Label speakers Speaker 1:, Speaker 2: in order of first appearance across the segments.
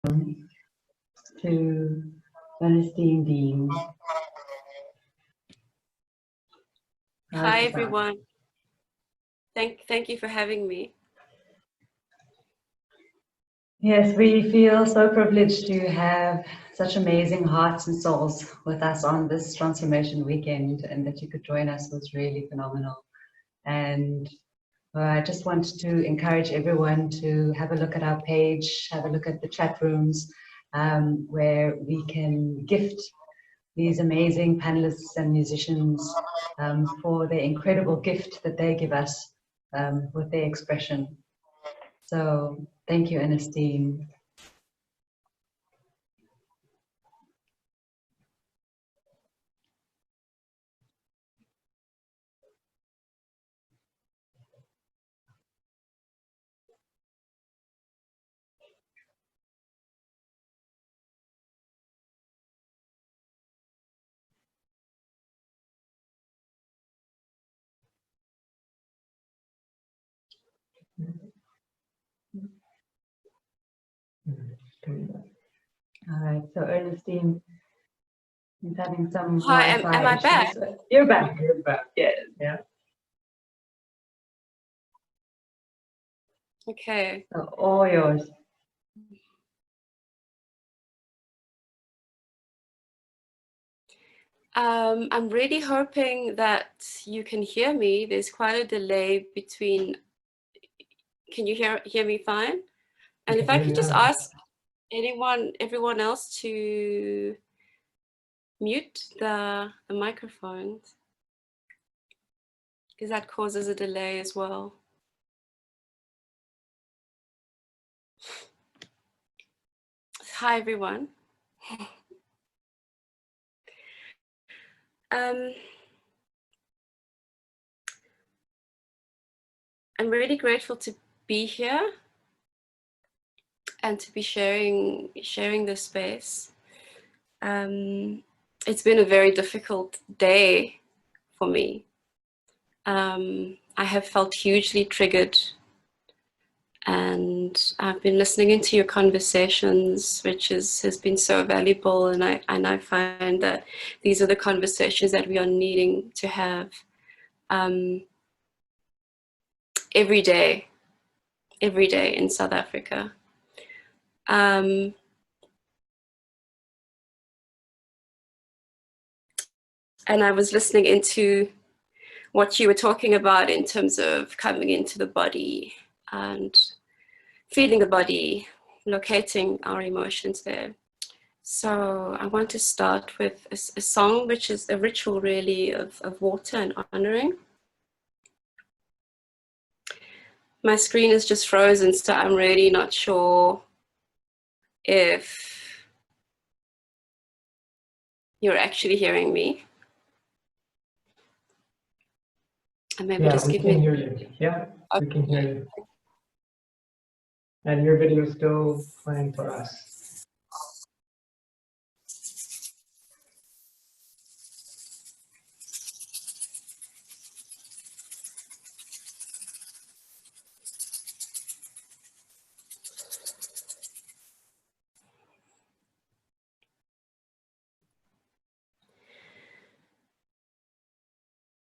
Speaker 1: to Ernestine Deane.
Speaker 2: Hi everyone. Thank you for having me.
Speaker 1: Yes, we feel so privileged to have such amazing hearts and souls with us on this transformation weekend, and that you could join us was really phenomenal. And I just want to encourage everyone to have a look at our page, have a look at the chat rooms, where we can gift these amazing panelists and musicians for the incredible gift that they give us with their expression. So thank you, Ernestine. All right, so Ernestine is having some Wi-Fi
Speaker 2: am I
Speaker 1: issues.
Speaker 2: back?
Speaker 1: You're back. You're back. Yes. Yeah.
Speaker 2: Okay.
Speaker 1: So all yours.
Speaker 2: I'm really hoping that you can hear me. There's quite a delay between. Can you hear me fine? And if I could just ask everyone else to mute the microphones, because that causes a delay as well. Hi everyone. I'm really grateful to be here and to be sharing this space. It's been a very difficult day for me. I have felt hugely triggered, and I've been listening into your conversations, which has been so valuable, and I find that these are the conversations that we are needing to have every day in South Africa. And I was listening into what you were talking about in terms of coming into the body and feeling the body, locating our emotions there. So I want to start with a song, which is a ritual really of water and honoring. My screen is just frozen, so I'm really not sure if you're actually hearing me. And maybe just give me.
Speaker 3: We can hear you. Yeah,
Speaker 2: okay.
Speaker 3: We can hear you. And your video is still playing for us.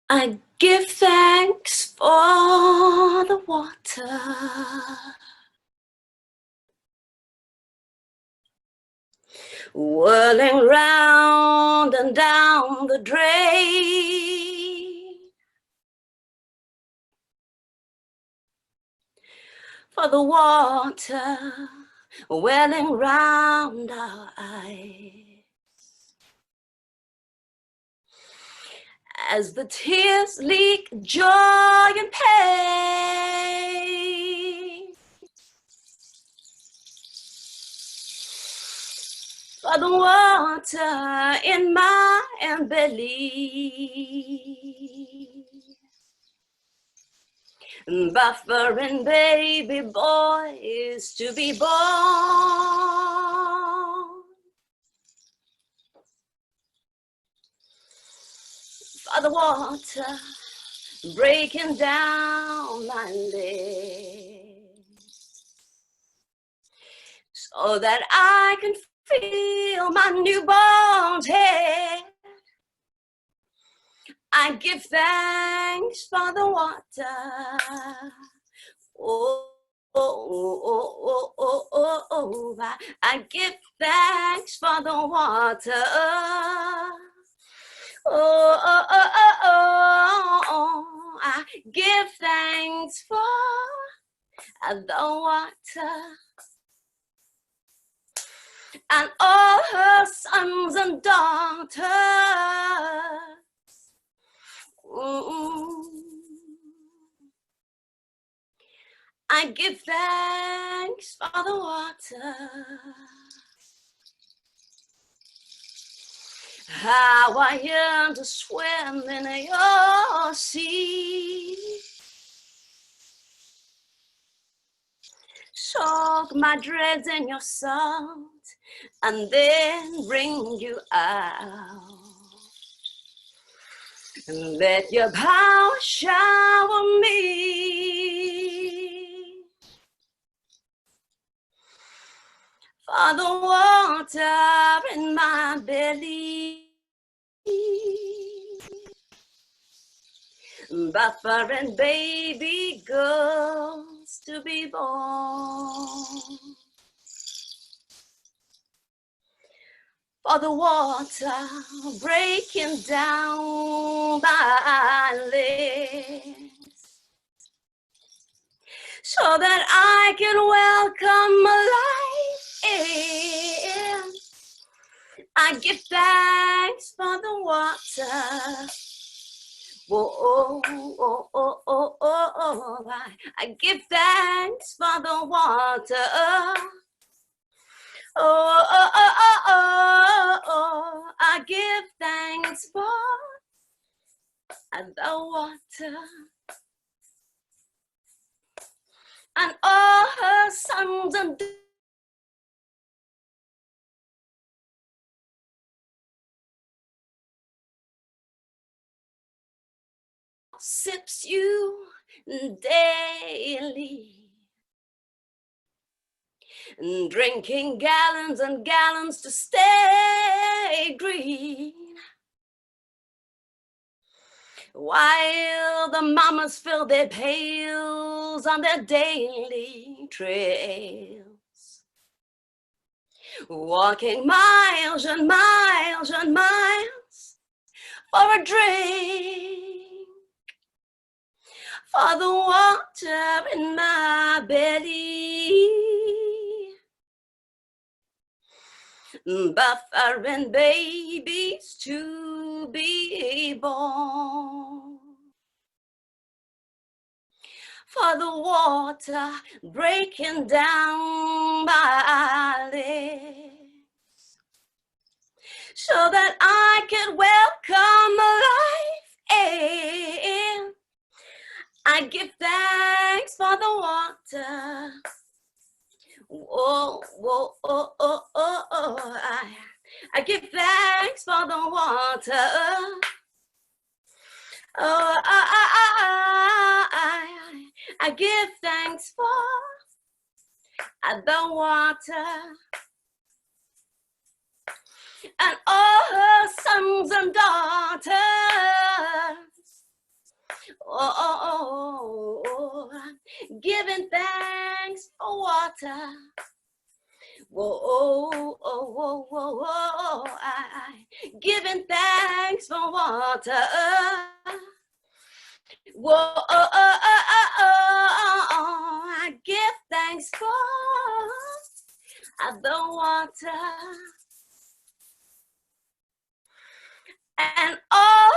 Speaker 2: I give thanks for the water, whirling round and down the drain, for the water welling round our eyes, as the tears leak joy and pain, for the water in my belly, buffering baby boys to be born. For the water breaking down my legs, so Oh, that I can feel my newborn head. I give thanks for the water. Oh, oh, oh, oh, oh, oh, oh. I give thanks for the water. Oh, oh, oh, oh, oh, oh. I give thanks for the water. And all her sons and daughters. I give thanks for the water. How I yearn to swim in your sea. Soak my dreads in your salt and then bring you out. And let your power shower me. For the water in my belly. Buffering baby girls to be born. For the water breaking down my legs, so that I can welcome life in. I give thanks for the water. Whoa, oh, oh, oh, oh, oh, oh. I give thanks for the water. Oh, oh, oh, oh, oh, oh. I give thanks for the water. And all her sons and sips you daily. Drinking gallons and gallons to stay green. While the mamas fill their pails on their daily trails. Walking miles and miles and miles for a drink. For the water in my belly. Buffering babies to be born. For the water breaking down my legs, so that I can welcome life in. I give thanks for the water. Oh, oh, oh, oh, oh, oh. I give thanks for the water. Oh, I give thanks for the water. And all her sons and daughters. Oh, oh, oh, oh, giving thanks for water. Whoa, oh, oh, oh, oh, oh, giving thanks for water. Whoa, oh, oh, oh, oh, oh, I give thanks for the water. And all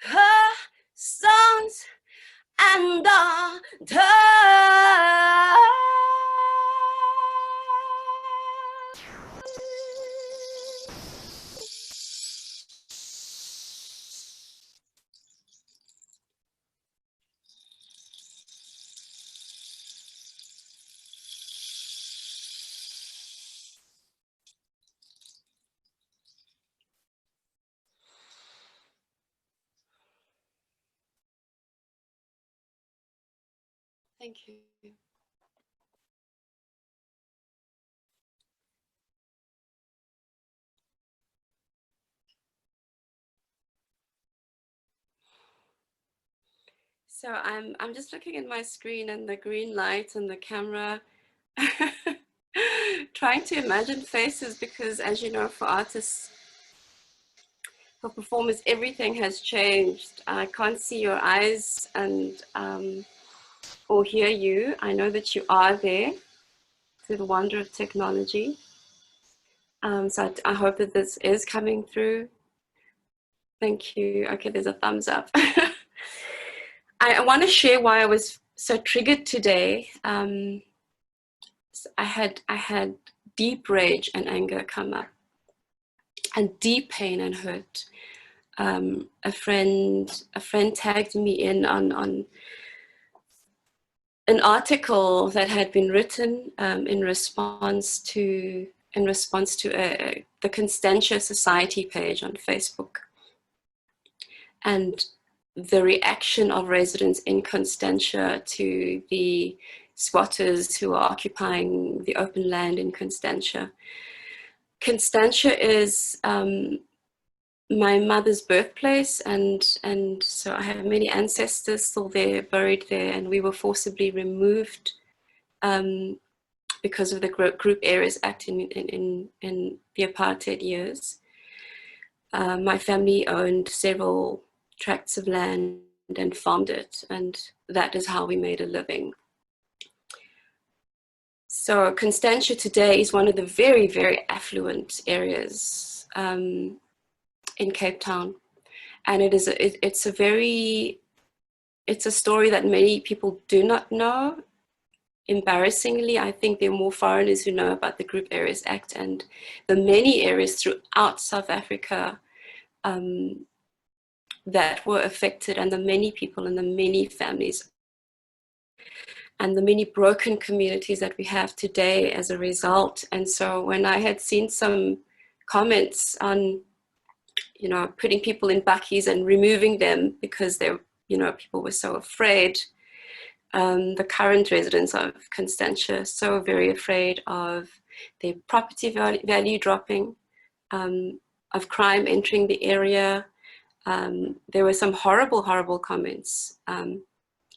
Speaker 2: her sons and daughters. Thank you. So I'm just looking at my screen and the green light and the camera, trying to imagine faces, because as you know, for artists, for performers, everything has changed. I can't see your eyes and or hear you. I know that you are there through the wonder of technology. So I hope that this is coming through. Thank you. Okay, there's a thumbs up. I want to share why I was so triggered today. I had deep rage and anger come up, and deep pain and hurt. A friend tagged me in on an article that had been written in response to the Constantia Society page on Facebook, and the reaction of residents in Constantia to the squatters who are occupying the open land in Constantia. Constantia is my mother's birthplace, and so I have many ancestors still there, buried there, and we were forcibly removed because of the Group Areas Act in the apartheid years. My family owned several tracts of land and farmed it, and that is how we made a living. So Constantia today is one of the very, very affluent areas in Cape Town, and it's a story that many people do not know. Embarrassingly, I think there are more foreigners who know about the Group Areas Act and the many areas throughout South Africa that were affected, and the many people and the many families and the many broken communities that we have today as a result. And so when I had seen some comments on, you know, putting people in buckies and removing them because they're, you know, people were so afraid, the current residents of Constantia so very afraid of their property value dropping, of crime entering the area. There were some horrible, horrible comments.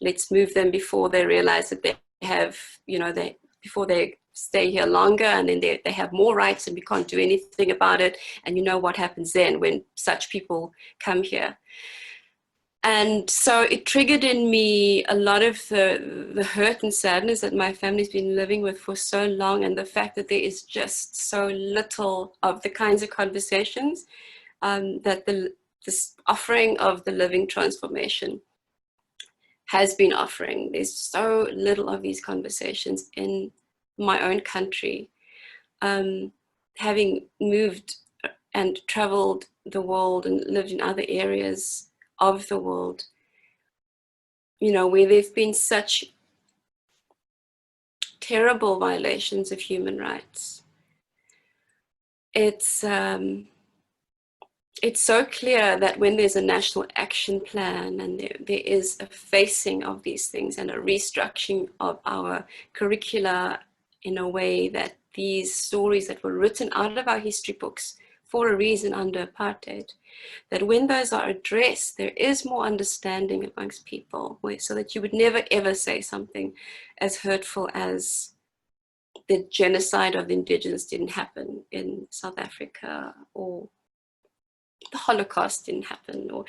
Speaker 2: Let's move them before they realize that they have, you know, before they stay here longer, and then they have more rights and we can't do anything about it. And you know what happens then when such people come here. And so it triggered in me a lot of the hurt and sadness that my family's been living with for so long, and the fact that there is just so little of the kinds of conversations that this offering of the living transformation has been offering. There's so little of these conversations in my own country. Having moved and traveled the world and lived in other areas of the world, you know, where there've been such terrible violations of human rights. It's so clear that when there's a national action plan and there is a facing of these things and a restructuring of our curricula in a way that these stories that were written out of our history books for a reason under apartheid, that when those are addressed, there is more understanding amongst people, so that you would never ever say something as hurtful as the genocide of the indigenous didn't happen in South Africa, or the Holocaust didn't happen, or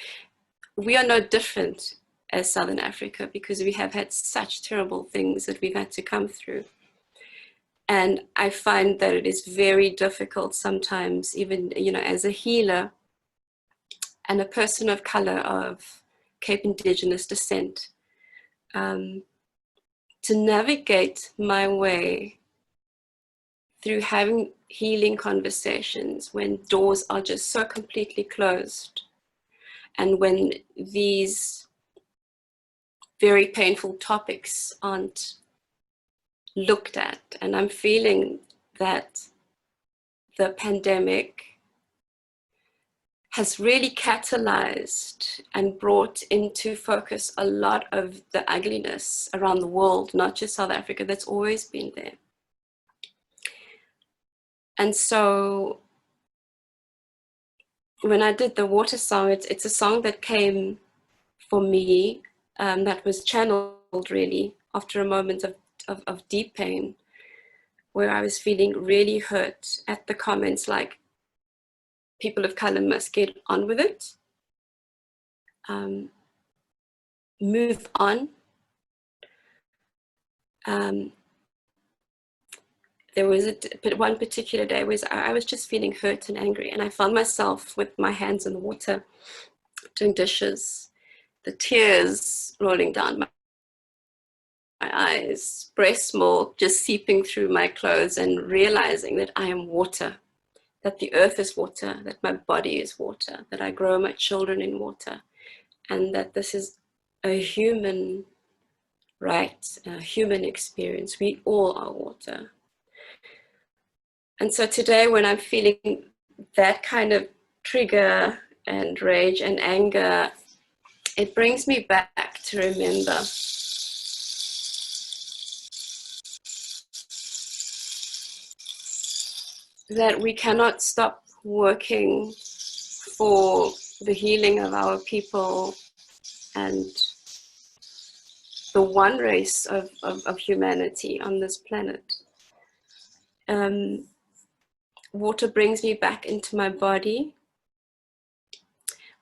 Speaker 2: we are no different as Southern Africa because we have had such terrible things that we've had to come through. And I find that it is very difficult sometimes, even, you know, as a healer and a person of color of Cape Indigenous descent, to navigate my way through having healing conversations when doors are just so completely closed, and when these very painful topics aren't looked at. And I'm feeling that the pandemic has really catalyzed and brought into focus a lot of the ugliness around the world, not just South Africa, that's always been there. And so when I did the water song, it's a song that came for me that was channeled really after a moment of deep pain, where I was feeling really hurt at the comments like, people of color must get on with it, move on. There was one particular day where I was just feeling hurt and angry, and I found myself with my hands in the water doing dishes, the tears rolling down my eyes, breast milk just seeping through my clothes, and realizing that I am water, that the earth is water, that my body is water, that I grow my children in water, and that this is a human right, a human experience. We all are water. And so today, when I'm feeling that kind of trigger and rage and anger, it brings me back to remember that we cannot stop working for the healing of our people and the one race of humanity on this planet. Water brings me back into my body.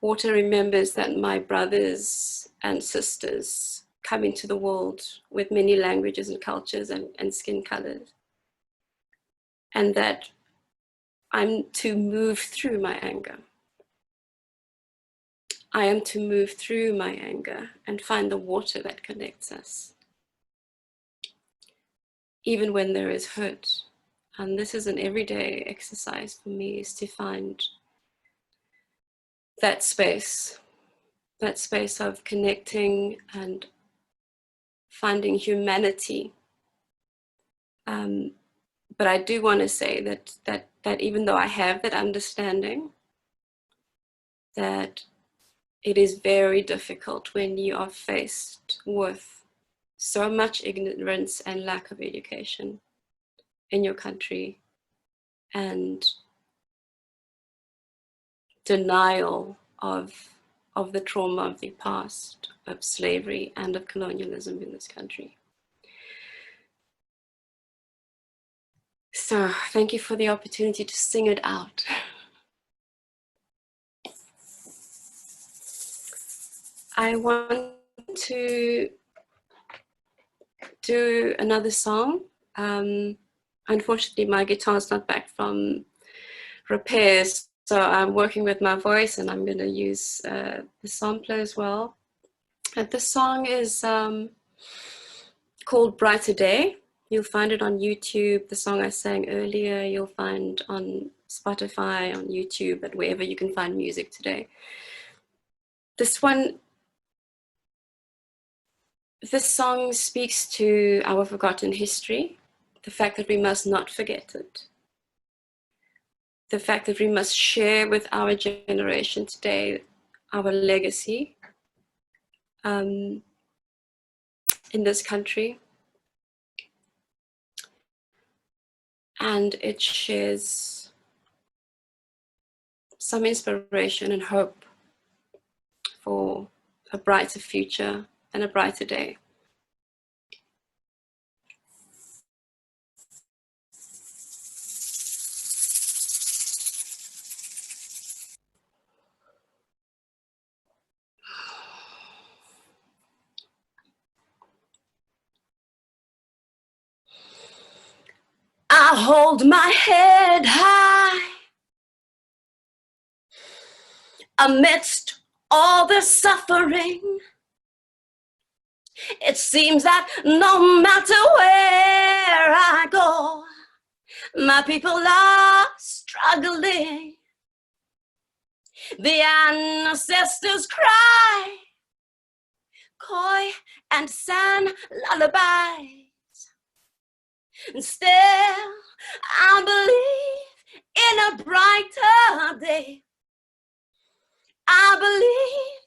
Speaker 2: Water remembers that my brothers and sisters come into the world with many languages and cultures and skin colors, and that I'm to move through my anger. I am to move through my anger and find the water that connects us, even when there is hurt. And this is an everyday exercise for me, is to find that space of connecting and finding humanity. But I do want to say that even though I have that understanding, that it is very difficult when you are faced with so much ignorance and lack of education in your country, and denial of the trauma of the past, of slavery and of colonialism in this country. So thank you for the opportunity to sing it out. I want to do another song. Unfortunately, my guitar is not back from repairs, so I'm working with my voice, and I'm going to use the sampler as well. And this song is called Brighter Day. You'll find it on YouTube. The song I sang earlier, you'll find on Spotify, on YouTube, but wherever you can find music today. This song speaks to our forgotten history, the fact that we must not forget it, the fact that we must share with our generation today our legacy in this country. And it shares some inspiration and hope for a brighter future and a brighter day. I hold my head high amidst all the suffering. It seems that no matter where I go, my people are struggling. The ancestors cry, koi and san lullabies. And still, I believe in a brighter day. I believe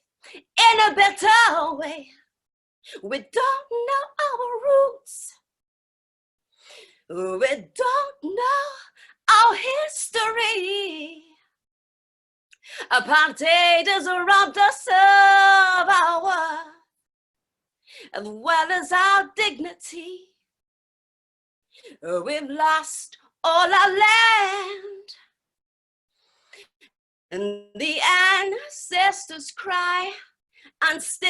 Speaker 2: in a better way. We don't know our roots. We don't know our history. Apartheid has robbed us of our worth. as well as our dignity. We've lost all our land, and the ancestors cry, and still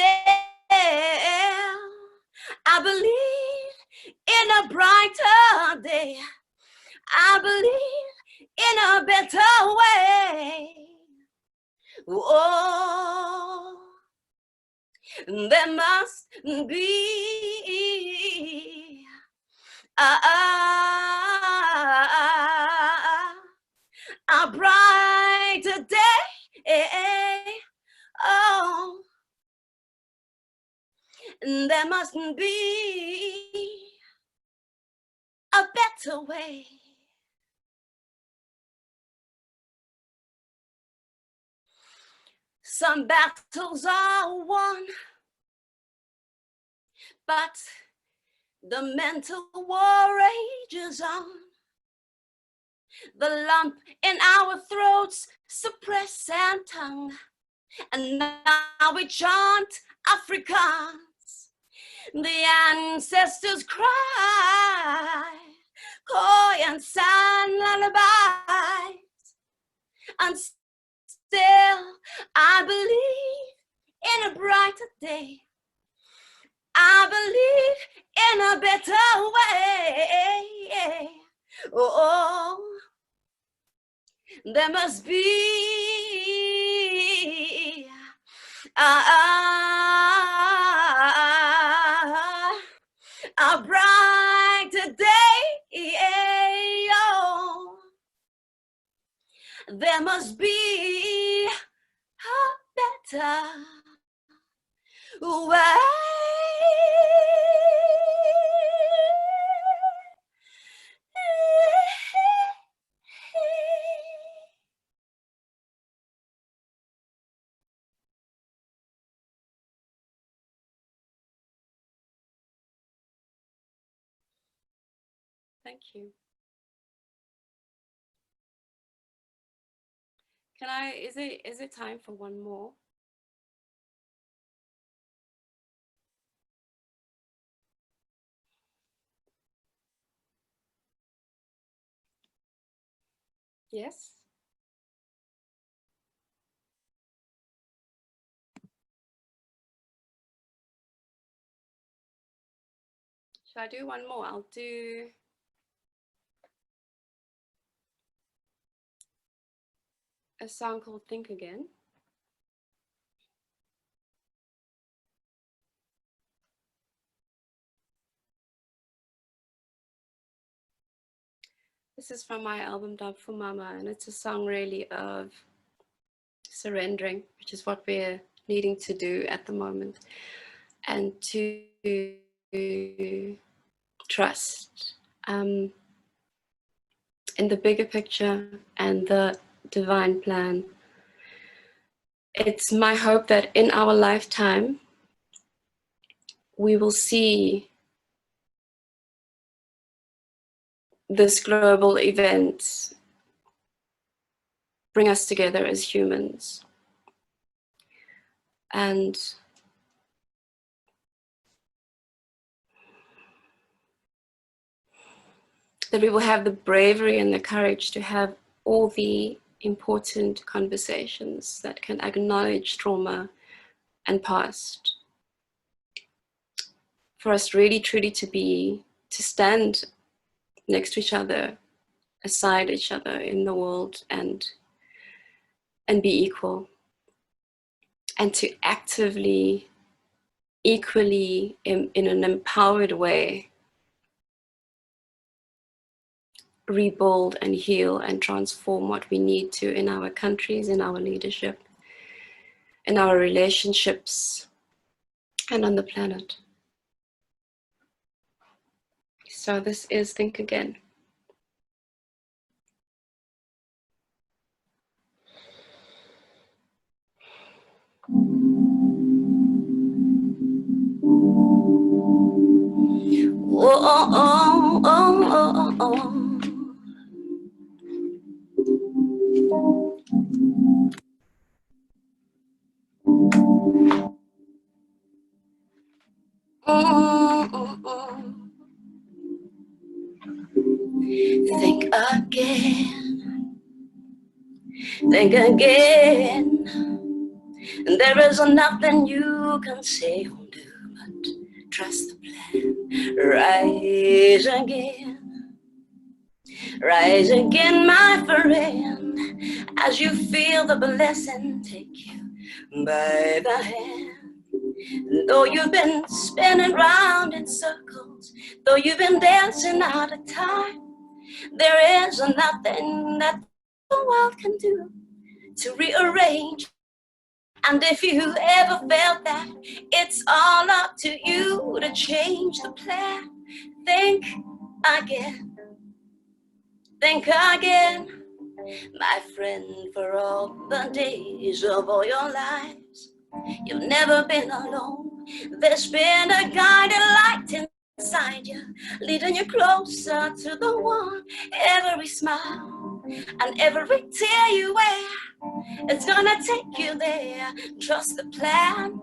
Speaker 2: I believe in a brighter day. I believe in a better way. Oh, there must be a brighter day. Oh, there must be a better way. Some battles are won, but the mental war rages on. The lump in our throats suppress and tongue, and now we chant Afrikaans. The ancestors cry, Khoi and San lullabies, and still I believe in a brighter day. I believe in a better way. Oh, there must be a brighter day. Oh, there must be a better way. Thank you. Is it time for one more? Yes. Shall I do one more? I'll do a song called Think Again. This is from my album Dub for Mama, and it's a song really of surrendering, which is what we're needing to do at the moment, and to trust in the bigger picture and the divine plan. It's my hope that in our lifetime, we will see this global event bring us together as humans, and that we will have the bravery and the courage to have all the important conversations that can acknowledge trauma and past, for us really truly to stand next to each other, aside each other in the world, and be equal, and to actively, equally, in an empowered way, rebuild and heal and transform what we need to in our countries, in our leadership, in our relationships, and on the planet. So this is Think Again. Oh, oh, oh, oh, oh. Think again, think again. There is nothing you can say or do but trust the plan. Rise again, rise again, my friend, as you feel the blessing take you by the hand. Though you've been spinning round in circles, though you've been dancing out of time, there is nothing that the world can do to rearrange. And if you ever felt that it's all up to you to change the plan, think again, think again, my friend. For all the days of all your lives, you've never been alone. There's been a guiding light inside you, leading you closer to the one. Every smile and every tear you wear, it's gonna take you there. Trust the plan,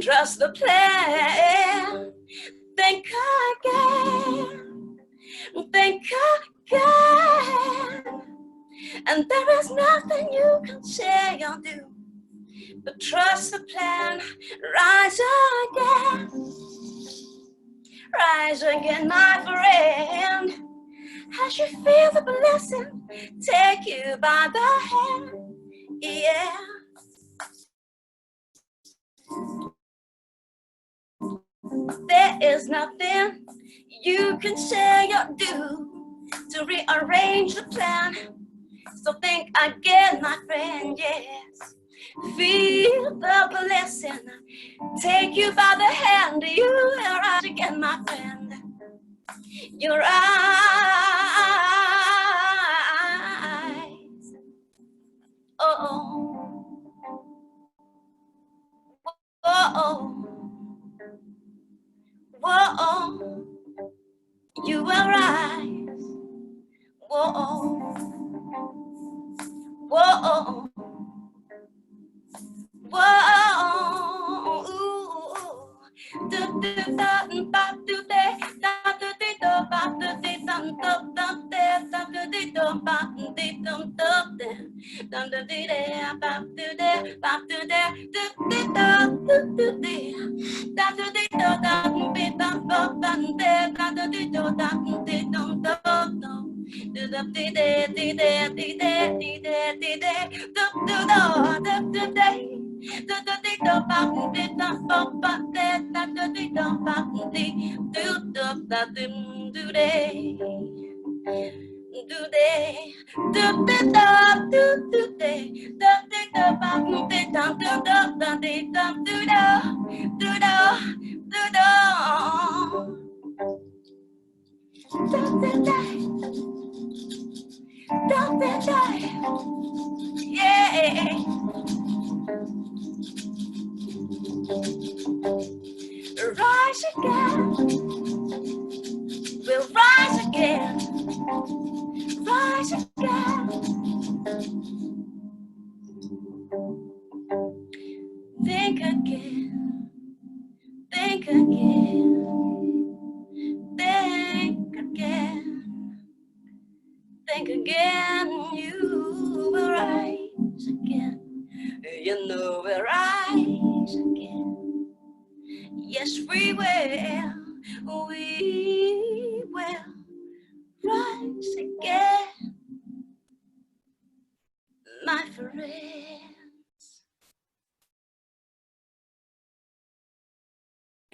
Speaker 2: trust the plan. Think again, think again. And there is nothing you can say or do but trust the plan. Rise again, my friend, as you feel the blessing take you by the hand. Yeah. There is nothing you can say or do to rearrange the plan. So think again, my friend, yes. Feel the blessing take you by the hand. You will rise again, my friend. Your eyes, oh, oh, whoa, you will rise, whoa, whoa, whoa, do do da do de da do de do ba do de dum dum dum de da do de do ba de dum dum de dum do de ba do de do de do de da do de do da be dum dum de da do de do da de dum dum do da de de de de de de de de do do do do de. Do do de do ba de da ba ba de da do de do ba de do do da do do de do de do de da do do de do de do ba de da do do da de da do do do do do do de do de yeah. Rise again, we'll rise again, rise again. Think again, think again, think again, think again. You will rise again, you know we'll rise again. Yes, we will rise again, my friends.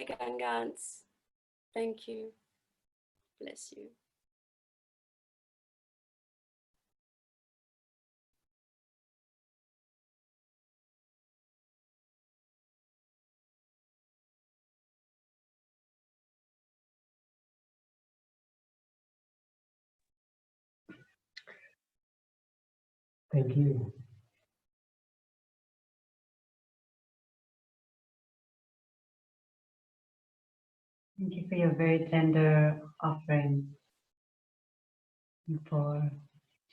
Speaker 2: Again, guys, thank you. Bless you.
Speaker 3: Thank you.
Speaker 1: Thank you for your very tender offering and for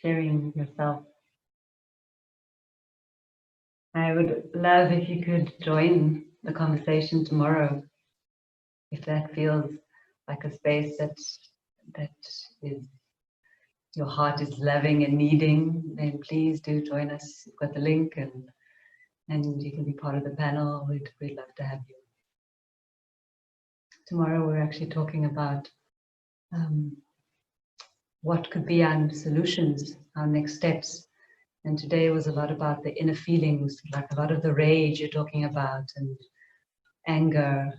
Speaker 1: sharing yourself. I would love if you could join the conversation tomorrow if that feels like a space that is your heart is loving and needing, then please do join us. You've got the link, and you can be part of the panel. We'd love to have you. Tomorrow we're actually talking about what could be our solutions, our next steps. And today was a lot about the inner feelings, like a lot of the rage you're talking about, and anger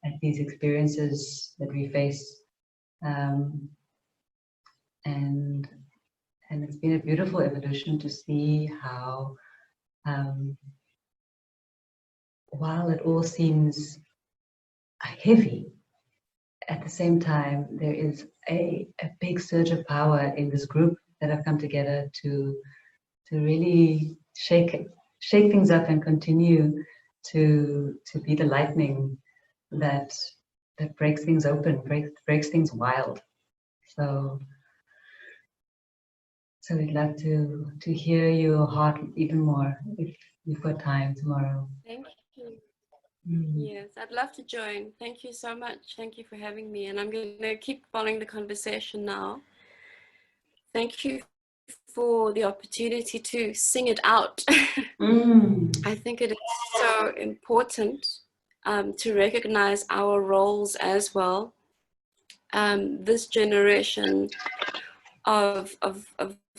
Speaker 1: at these experiences that we face. And it's been a beautiful evolution to see how, while it all seems heavy, at the same time, there is a big surge of power in this group that have come together to really shake things up and continue to be the lightning that breaks things open, breaks things wild. So we'd love to hear your heart even more if you've got time tomorrow.
Speaker 2: Thank you. Yes, I'd love to join. Thank you so much. Thank you for having me. And I'm going to keep following the conversation now. Thank you for the opportunity to sing it out. I think it is so important to recognize our roles as well. This generation of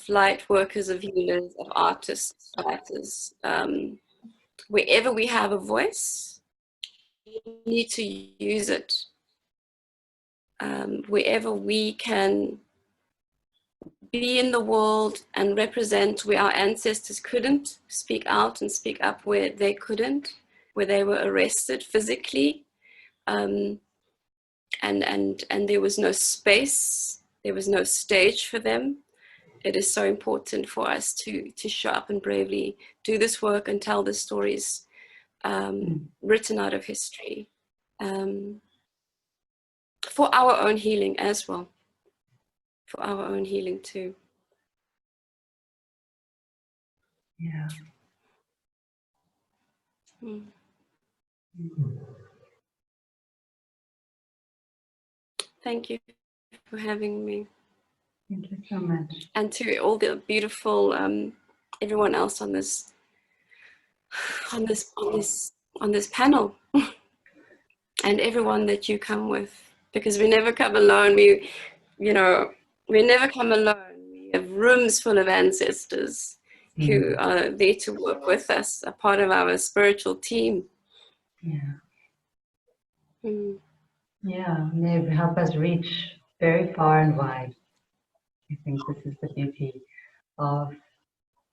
Speaker 2: light workers, of healers, of artists, writers, wherever we have a voice, we need to use it. Wherever we can be in the world and represent where our ancestors couldn't speak out and speak up, where they couldn't, where they were arrested physically, and there was no space, there was no stage for them. It is so important for us to show up and bravely do this work and tell the stories written out of history, for our own healing as well, for our own healing too.
Speaker 1: Yeah.
Speaker 2: Thank you for having me.
Speaker 1: Thank you so much.
Speaker 2: And to all the beautiful everyone else on this panel, and everyone that you come with, because we never come alone. We never come alone. We have rooms full of ancestors who are there to work with us, a part of our spiritual team.
Speaker 1: Yeah. Yeah, they help us reach very far and wide. I think this is the beauty of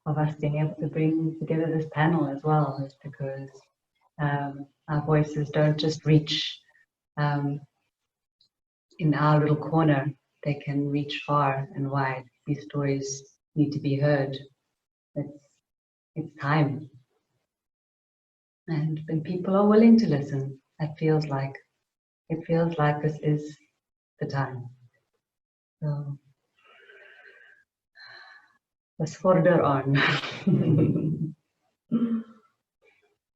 Speaker 1: us being able to bring together this panel as well, is because our voices don't just reach in our little corner, they can reach far and wide. These stories need to be heard. It's time. And when people are willing to listen, it feels like this is the time. So let's further on.